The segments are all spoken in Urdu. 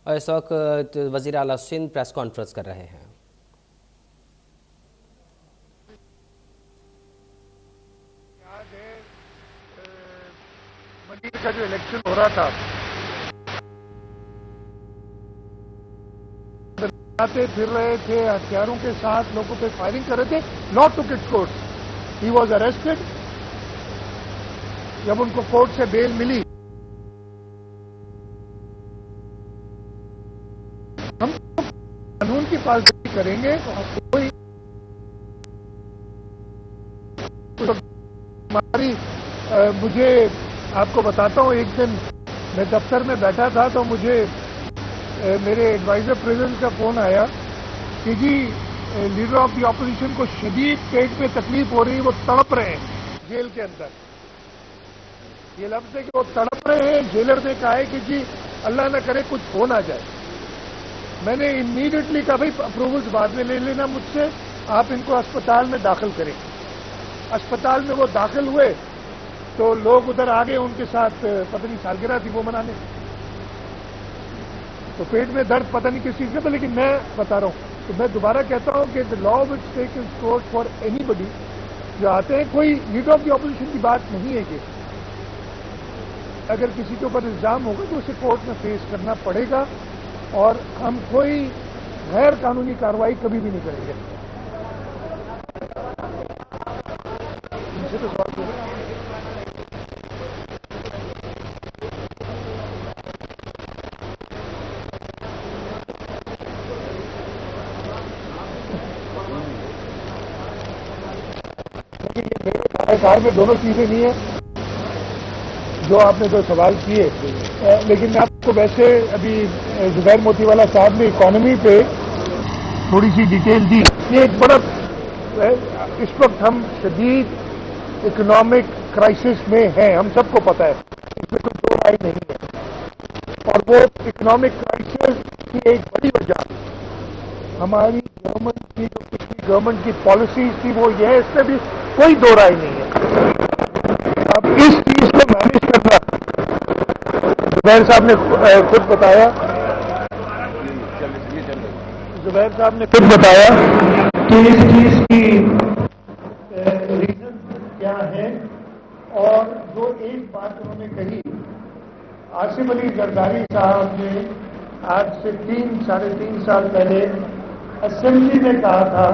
اور اس وقت وزیر اعلیٰ سندھ پریس کانفرنس کر رہے ہیں۔ منڈی کا جو الیکشن ہو رہا تھا آتے پھر رہے تھے ہتھیاروں کے ساتھ، لوگوں پہ فائرنگ کر رہے تھے، not to cut court, he was arrested. جب ان کو کورٹ سے بیل ملی، ہم قانون کی پاسداری کریں گے۔ کوئی ہماری مجھے آپ کو بتاتا ہوں، ایک دن میں دفتر میں بیٹھا تھا تو مجھے میرے ایڈوائزر پریزیڈنٹ کا فون آیا کہ جی لیڈر آف دی اپوزیشن کو شدید پیٹ میں تکلیف ہو رہی ہے، وہ تڑپ رہے ہیں جیل کے اندر۔ یہ لفظ ہے کہ وہ تڑپ رہے ہیں۔ جیلر نے کہا ہے کہ جی اللہ نہ کرے کچھ ہو نہ جائے۔ میں نے امیڈیٹلی کہا بھائی اپروولز بعد میں لے لینا مجھ سے، آپ ان کو اسپتال میں داخل کریں۔ اسپتال میں وہ داخل ہوئے تو لوگ ادھر آگے ان کے ساتھ پتہ نہیں سالگرہ تھی وہ منانے، تو پیٹ میں درد پتہ نہیں کس چیز کا تھا، لیکن میں بتا رہا ہوں۔ تو میں دوبارہ کہتا ہوں کہ دا لا وچ ٹیک ان کورٹ فار اینی بڈی جو آتے ہیں، کوئی لیڈر آف دی اپوزیشن کی بات نہیں ہے کہ اگر کسی کے اوپر الزام ہوگا تو اسے کورٹ میں فیس کرنا پڑے گا، اور ہم کوئی غیر قانونی کارروائی کبھی بھی نہیں کریں گے۔ کار میں دونوں چیزیں نہیں ہیں جو آپ نے جو سوال کیے، لیکن میں آپ کو ویسے ابھی زبیر موتی والا صاحب نے اکانومی پہ تھوڑی سی ڈیٹیل دی۔ یہ ایک بڑا اس وقت ہم شدید اکنامک کرائسس میں ہیں، ہم سب کو پتہ ہے، اس میں کوئی دو رائے نہیں ہے۔ اور وہ اکنامک کرائسس کی ایک بڑی وجہ ہماری گورنمنٹ کی جو پچھلی گورنمنٹ کی پالیسیز تھی وہ یہ ہے، اس میں بھی کوئی دو رائے نہیں ہے۔ اب اس چیز کو مینیج کرنا، زبیر صاحب نے خود بتایا کہ اس چیز کی ریزن کیا ہے، اور جو ایک بات انہوں نے کہی، آصف علی زرداری صاحب نے آج سے 3-3.5 سال پہلے اسمبلی میں کہا تھا،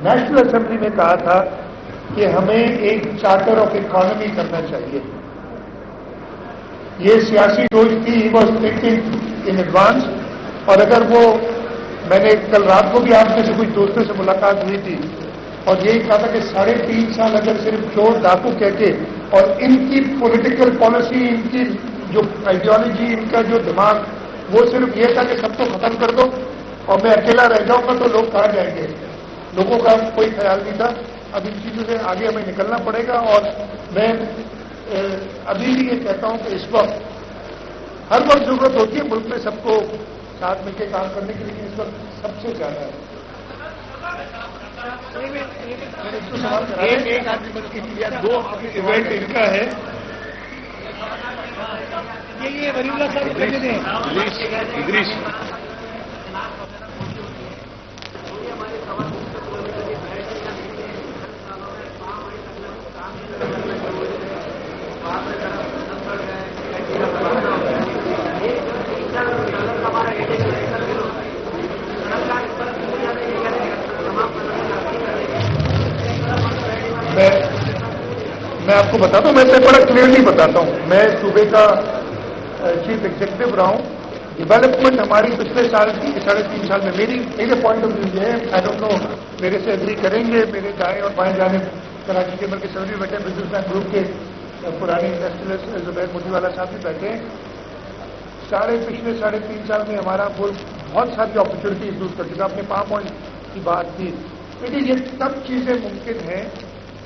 نیشنل اسمبلی میں کہا تھا کہ ہمیں ایک چارٹر آف اکانومی کرنا چاہیے۔ یہ سیاسی سوچ تھی، he was thinking in advance. اور اگر وہ، میں نے کل رات کو بھی آپ میں سے کچھ دوستوں سے ملاقات ہوئی تھی اور یہی کہا تھا کہ 3.5 سال اگر صرف چور ڈاکو کہہ کے، اور ان کی پولیٹیکل پالیسی، ان کی جو آئیڈیالوجی، ان کا جو دماغ، وہ صرف یہ تھا کہ سب کو ختم کر دو اور میں اکیلا رہ جاؤں گا تو لوگ کہاں جائیں گے۔ لوگوں کا کوئی خیال نہیں تھا۔ اب ان چیزوں سے آگے ہمیں نکلنا پڑے گا، اور میں ابھی بھی یہ کہتا ہوں کہ اس وقت ہر وقت ضرورت ہوتی ہے ملک میں سب کو ساتھ مل کے کام کرنے کی، لیکن اس وقت سب سے زیادہ ہے۔ ایک آدمی 2 ایونٹ ان کا ہے، یہ ولی اللہ صاحب کہتے ہیں ادریس میں آپ کو بتاتا ہوں، میں بڑا کلیئرلی بتاتا ہوں، میں صوبے کا چیف ایگزیکٹو رہا ہوں۔ ڈیولپمنٹ ہماری پچھلے سال کی 3.5 سال میں، میرے پوائنٹ آف ویو یہ ہے، آئی ڈونٹ نو میرے سے ایگری کریں گے، میرے دائیں اور بائیں جانب کراچی کے بلکہ سبھی بیٹھے بزنس مین گروپ کے پرانے انڈسٹریلسٹ زبیر موتی والا صاحب بھی بیٹھے ہیں۔ پچھلے 3.5 سال میں ہمارا ملک بہت ساری اپرچونیٹیز یوز کر چکا۔ آپ نے 5 پوائنٹ کی بات کی، لیکن یہ سب چیزیں ممکن ہیں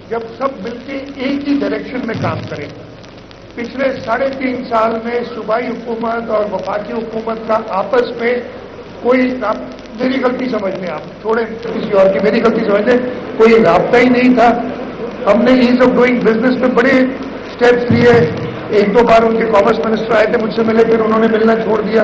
جب سب مل کے ایک ہی ڈائریکشن میں کام کریں۔ پچھلے 3.5 سال میں صوبائی حکومت اور وفاقی حکومت کا آپس میں کوئی، میری غلطی سمجھ لیں، آپ چھوڑیں کسی اور کی، میری غلطی سمجھ لیں، کوئی رابطہ ہی نہیں تھا۔ ہم نے ایز آف ڈوئنگ بزنس میں بڑے اسٹیپس لیے۔ 1-2 بار ان کے کامرس منسٹر آئے تھے، مجھ سے ملے، پھر انہوں نے ملنا چھوڑ دیا۔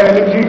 LNG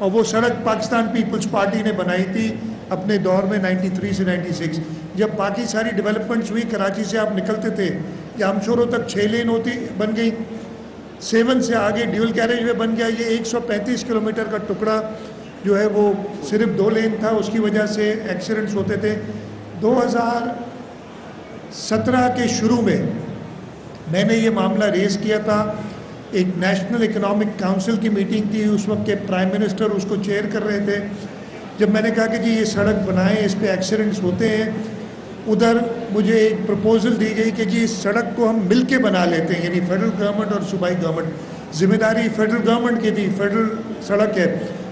اور وہ سڑک پاکستان پیپلز پارٹی نے بنائی تھی اپنے دور میں 93 سے 96. جب باقی ساری ڈیولپمنٹس ہوئی, کراچی سے آپ نکلتے تھے یامشورو تک 6 لین بن گئی, 7 سے آگے ڈیول کیریج وے بن گیا. یہ 135 کلومیٹر کا ٹکڑا جو ہے وہ صرف 2 لین تھا, اس کی وجہ سے ایکسیڈنٹس ہوتے تھے. 2017 کے شروع میں نے یہ معاملہ ریز کیا تھا. ایک نیشنل اکنامک کاؤنسل کی میٹنگ تھی, اس وقت کے پرائم منسٹر اس کو چیئر کر رہے تھے. جب میں نے کہا کہ جی یہ سڑک بنائیں, اس پہ ایکسیڈنٹس ہوتے ہیں, ادھر مجھے ایک پروپوزل دی گئی کہ جی اس سڑک کو ہم مل کے بنا لیتے ہیں, یعنی فیڈرل گورنمنٹ اور صوبائی گورنمنٹ. ذمہ داری فیڈرل گورنمنٹ کی تھی, فیڈرل سڑک ہے,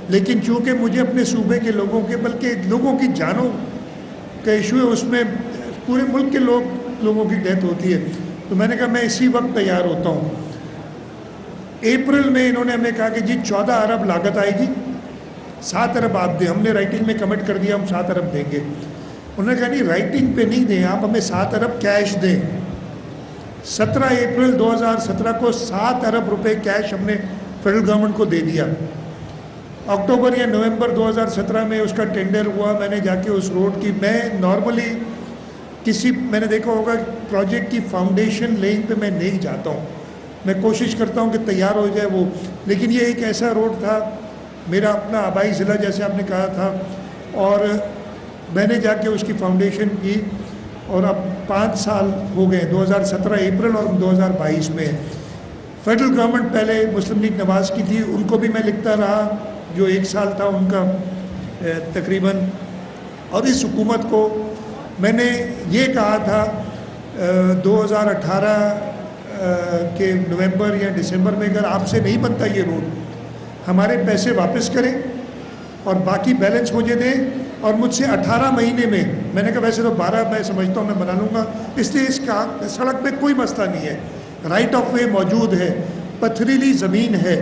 لیکن چونکہ مجھے اپنے صوبے کے لوگوں کے بلکہ لوگوں کی جانوں کا ایشو ہے, اس میں پورے ملک کے لوگوں کی ڈیتھ ہوتی ہے, تو میں نے کہا میں اسی وقت تیار ہوتا ہوں. اپریل میں انہوں نے ہمیں کہا کہ جی 14 ارب لاگت آئے گی, 7 ارب آپ دیں. ہم نے رائٹنگ میں کمٹ کر دیا ہم 7 ارب دیں گے. انہوں نے کہا نہیں رائٹنگ پہ نہیں دیں, آپ ہمیں 7 ارب کیش دیں. 17 اپریل 2017 کو 7 ارب روپے کیش ہم نے فیڈرل گورنمنٹ کو دے دیا. اکتوبر یا نومبر 2017 میں اس کا ٹینڈر ہوا. میں نے جا کے اس روڈ کی, میں نارملی میں نے دیکھا ہوگا پروجیکٹ کی فاؤنڈیشن لین پہ میں نہیں جاتا ہوں, میں کوشش کرتا ہوں کہ تیار ہو جائے وہ, لیکن یہ ایک ایسا روڈ تھا, میرا اپنا آبائی ضلع جیسے آپ نے کہا تھا, اور میں نے جا کے اس کی فاؤنڈیشن کی. اور اب 5 سال ہو گئے, 2017 اپریل اور 2022 میں. فیڈرل گورنمنٹ پہلے مسلم لیگ نواز کی تھی, ان کو بھی میں لکھتا رہا, جو 1 سال تھا ان کا تقریباً. اور اس حکومت کو میں نے یہ کہا تھا 2018 کے نومبر یا دسمبر میں, اگر آپ سے نہیں بنتا یہ روڈ, ہمارے پیسے واپس کریں اور باقی بیلنس مجھے دیں. اور مجھ سے 18 مہینے میں نے کہا ویسے تو 12 میں سمجھتا ہوں میں بنا لوں گا, اس لیے اس کا سڑک پہ کوئی مسئلہ نہیں ہے, رائٹ آف وے موجود ہے, پتھریلی زمین ہے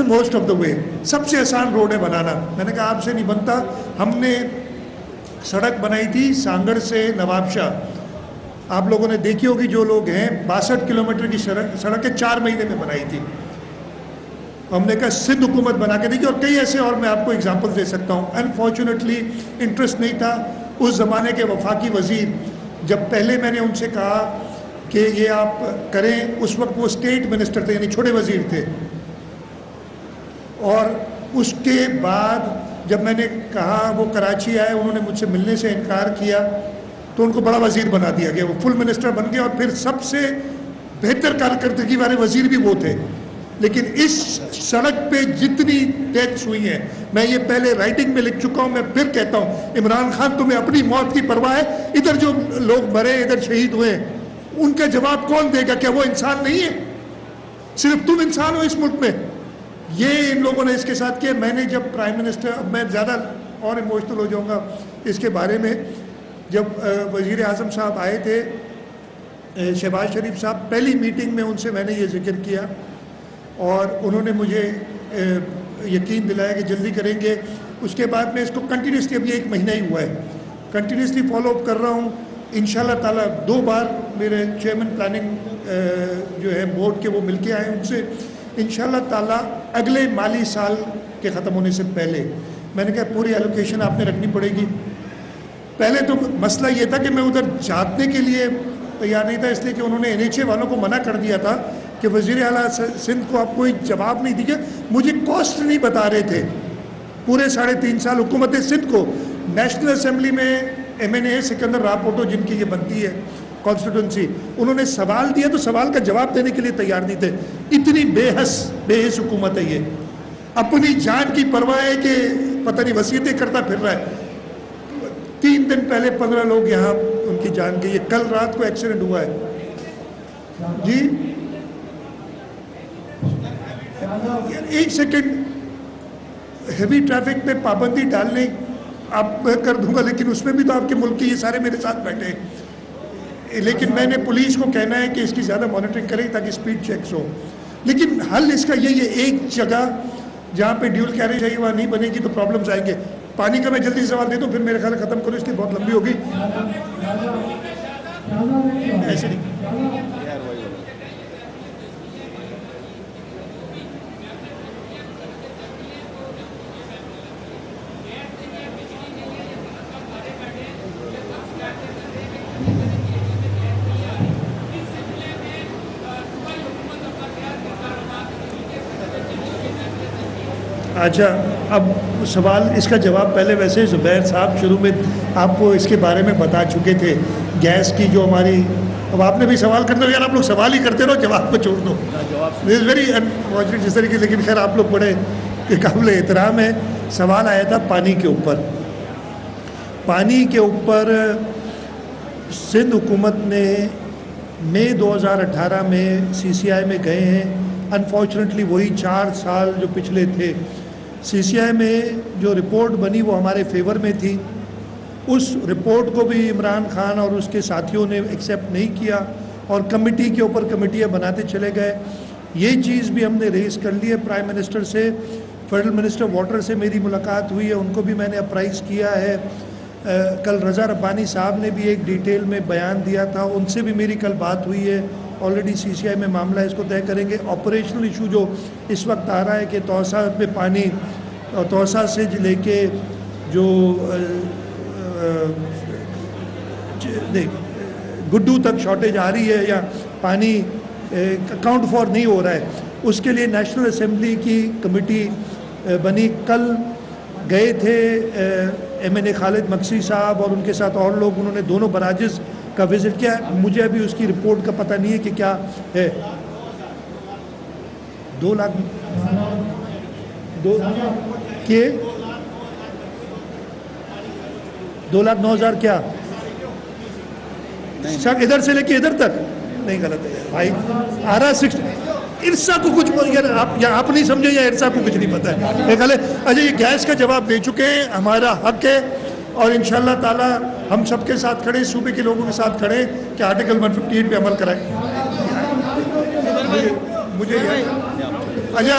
موسٹ آف دا وے, سب سے آسان روڈ ہے بنانا. میں نے کہا آپ سے نہیں بنتا. ہم نے سڑک بنائی تھی سانگڑ سے نواب شاہ, آپ لوگوں نے دیکھی ہوگی جو لوگ ہیں, 62 کلومیٹر کی سڑک 4 مہینے میں بنائی تھی. ہم نے کہا سندھ حکومت بنا کے دیکھی, اور کئی ایسے اور میں آپ کو اگزامپل دے سکتا ہوں. انفارچونیٹلی انٹرسٹ نہیں تھا. اس زمانے کے وفاقی وزیر, جب پہلے میں نے ان سے کہا کہ یہ آپ کریں, اس وقت وہ اسٹیٹ منسٹر تھے, یعنی چھوٹے وزیر تھے. اور اس کے بعد جب میں نے کہا, وہ کراچی آئے, انہوں نے مجھ سے ملنے سے انکار کیا, تو ان کو بڑا وزیر بنا دیا گیا, وہ فل منسٹر بن گئے. اور پھر سب سے بہتر کارکردگی والے وزیر بھی وہ تھے. لیکن اس سڑک پہ جتنی ڈیتھس ہوئی ہیں, میں یہ پہلے رائٹنگ میں لکھ چکا ہوں, میں پھر کہتا ہوں, عمران خان تمہیں اپنی موت کی پرواہ ہے؟ ادھر جو لوگ مرے, ادھر شہید ہوئے, ان کا جواب کون دے گا؟ کیا وہ انسان نہیں ہے؟ صرف تم انسان ہو اس ملک میں. یہ ان لوگوں نے اس کے ساتھ کیا. میں نے جب پرائم منسٹر, اب میں زیادہ اور ایموشنل ہو جاؤں گا اس کے بارے میں, جب وزیر اعظم صاحب آئے تھے, شہباز شریف صاحب, پہلی میٹنگ میں ان سے میں نے یہ ذکر کیا, اور انہوں نے مجھے یقین دلایا کہ جلدی کریں گے. اس کے بعد میں اس کو کنٹینیوسلی, اب یہ 1 مہینہ ہی ہوا ہے, کنٹینیوسلی فالو اپ کر رہا ہوں. انشاءاللہ تعالیٰ 2 بار میرے چیئرمین پلاننگ جو ہے بورڈ کے, وہ مل کے آئے ان سے. انشاءاللہ تعالیٰ اگلے مالی سال کے ختم ہونے سے پہلے, میں نے کہا پوری ایلوکیشن آپ نے رکھنی پڑے گی. پہلے تو مسئلہ یہ تھا کہ میں ادھر جانے کے لیے تیار نہیں تھا, اس لیے کہ انہوں نے NHA والوں کو منع کر دیا تھا کہ وزیر اعلیٰ سندھ کو آپ کوئی جواب نہیں دیجیے. مجھے کاسٹ نہیں بتا رہے تھے پورے 3.5 سال حکومت سندھ کو. نیشنل اسمبلی میں MNA سکندر راپوٹو, جن کی یہ بنتی ہے کانسٹیٹوئنسی, انہوں نے سوال دیا تو سوال کا جواب دینے کے لیے تیار نہیں تھے. اتنی بے حس حکومت ہے یہ. اپنی جان کی پرواہ ہے کہ پتہ نہیں وصیتیں کرتا پھر رہا ہے. 3 دن پہلے 15 لوگ یہاں ان کی جان گئی ہے. کل رات کو ایکسیڈنٹ ہوا ہے. جی 1 سیکنڈ, ہیوی ٹریفک پہ پابندی ڈالنے آپ کر دوں گا, لیکن اس میں بھی تو آپ کے ملک کے یہ سارے میرے ساتھ بیٹھے ہیں. لیکن میں نے پولیس کو کہنا ہے کہ اس کی زیادہ مانیٹرنگ کرے تاکہ سپیڈ چیکس ہو. لیکن حل اس کا یہ ہے, ایک جگہ جہاں پہ ڈیول کیریج ہے وہاں نہیں بنے گی تو پرابلمز آئیں گے. پانی کا میں جلدی سے سوال دے دوں, پھر میرے خیال ختم کروں, اس لیے بہت لمبی ہوگی. ایسے نہیں, اچھا اب سوال اس کا جواب پہلے ویسے زبیر صاحب شروع میں آپ کو اس کے بارے میں بتا چکے تھے گیس کی جو ہماری اب آپ نے بھی سوال کرنا ہو یار آپ لوگ سوال ہی کرتے رہو جواب کو چھوڑ دو دس ویری انفارچونیٹ جس طریقے لیکن خیر آپ لوگ بڑے قابل احترام ہے. سوال آیا تھا پانی کے اوپر. پانی کے اوپر سندھ حکومت نے مئی 2018 میں سی سی آئی میں گئے ہیں. انفارچونیٹلی وہی 4 سال جو پچھلے تھے. سی سی آئی میں جو رپورٹ بنی وہ ہمارے فیور میں تھی. اس رپورٹ کو بھی عمران خان اور اس کے ساتھیوں نے ایکسیپٹ نہیں کیا اور کمیٹی کے اوپر کمیٹیاں بناتے چلے گئے. یہ چیز بھی ہم نے ریز کر لی ہے پرائم منسٹر سے. فیڈرل منسٹر واٹر سے میری ملاقات ہوئی ہے, ان کو بھی میں نے اپرائز کیا ہے. کل رضا ربانی صاحب نے بھی ایک ڈیٹیل میں بیان دیا تھا, ان سے بھی میری کل بات ہوئی ہے. آلریڈی سی سی آئی میں معاملہ اس کو طے کریں گے. آپریشنل ایشو جو اس وقت آ رہا ہے کہ توسا میں پانی توسا سے لے کے جو گڈو تک شارٹیج آ رہی ہے یا پانی اکاؤنٹ فار نہیں ہو رہا ہے, اس کے لیے نیشنل اسمبلی کی کمیٹی بنی. کل گئے تھے ایم این اے خالد مکسی صاحب اور ان کے ساتھ اور لوگ, انہوں نے دونوں براجز کا وزٹ کیا. مجھے ابھی اس کی رپورٹ کا پتہ نہیں ہے کہ کیا ہے. 2 لاکھ کے 2,09,000 کیا شک ادھر سے لے کے ادھر تک نہیں, غلط ہے بھائی. آرا 60 ارسا کو کچھ آپ نہیں سمجھے یا ارسا کو کچھ نہیں پتہ ہے. اچھا یہ گیس کا جواب دے چکے ہیں, ہمارا حق ہے اور انشاءاللہ تعالی ہم سب کے ساتھ کھڑے, صوبے کے لوگوں کے ساتھ کھڑے کہ آرٹیکل 158 پہ عمل کرائیں. مجھے اچھا